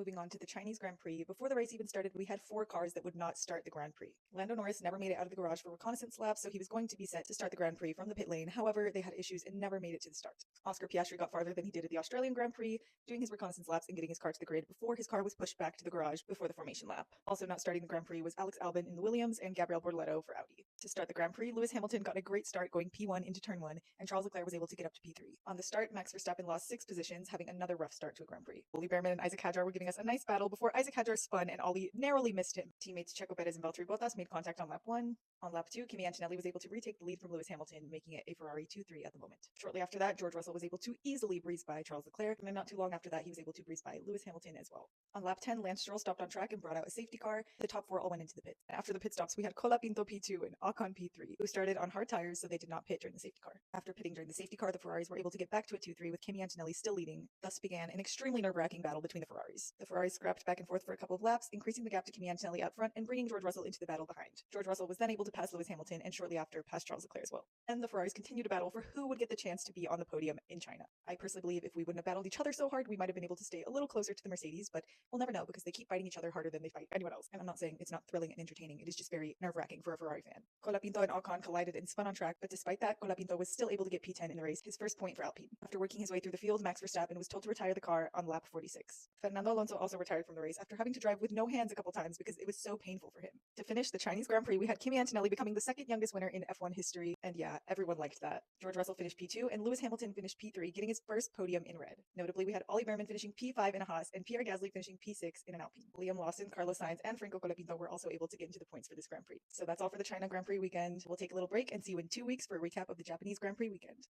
moving on to the Chinese Grand Prix, before the race even started, we had 4 cars that would not start the Grand Prix. Lando Norris never made it out of the garage for reconnaissance laps, so he was going to be set to start the Grand Prix from the pit lane. However, they had issues and never made it to the start. Oscar Piastri got farther than he did at the Australian Grand Prix, doing his reconnaissance laps and getting his car to the grid before his car was pushed back to the garage before the formation lap. Also not starting the Grand Prix was Alex Albon in the Williams and Gabriel Bortoleto for Audi. To start the Grand Prix, Lewis Hamilton got a great start going P1 into turn 1, and Charles Leclerc was able to get up to P3. On the start, Max Verstappen lost 6 positions, having another rough start to a Grand Prix. Ollie Behrman and Isaac Hadjar were giving us a nice battle before Isaac Hadjar spun and Ollie narrowly missed him. Teammates Checo Perez and Valtteri Bottas made contact on lap 1. On lap 2, Kimi Antonelli was able to retake the lead from Lewis Hamilton, making it a Ferrari 2-3 at the moment. Shortly after that, George Russell was able to easily breeze by Charles Leclerc, and then not too long after that, he was able to breeze by Lewis Hamilton as well. On lap 10, Lance Stroll stopped on track and brought out a safety car. The top 4 all went into the pits. After the pit stops, we had Colapinto P2 and Ocon P3, who started on hard tires, so they did not pit during the safety car. After pitting during the safety car, the Ferraris were able to get back to a 2-3 with Kimi Antonelli still leading. Thus began an extremely nerve-wracking battle between the Ferraris. The Ferraris scrapped back and forth for a couple of laps, increasing the gap to Kimi Antonelli out front and bringing George Russell into the battle behind. George Russell was then able to pass Lewis Hamilton and shortly after passed Charles Leclerc as well. And the Ferraris continued to battle for who would get the chance to be on the podium in China. I personally believe if we wouldn't have battled each other so hard, we might have been able to stay a little closer to the Mercedes, but we'll never know because they keep fighting each other harder than they fight anyone else. And I'm not saying it's not thrilling and entertaining, it is just very nerve-wracking for a Ferrari fan. Colapinto and Ocon collided and spun on track, but despite that, Colapinto was still able to get P10 in the race, his first point for Alpine. After working his way through the field, Max Verstappen was told to retire the car on lap 46. Fernando Alonso also retired from the race after having to drive with no hands a couple times because it was so painful for him. To finish the Chinese Grand Prix, we had Kimi Antonelli becoming the second youngest winner in F1 history, and yeah, everyone liked that. George Russell finished P2, and Lewis Hamilton finished P3, getting his first podium in red. Notably, we had Ollie Behrman finishing P5 in a Haas, and Pierre Gasly finishing P6 in an Alpine. Liam Lawson, Carlos Sainz, and Franco Colapinto were also able to get into the points for this Grand Prix. So that's all for the China Grand Prix weekend. We'll take a little break and see you in 2 weeks for a recap of the Japanese Grand Prix weekend.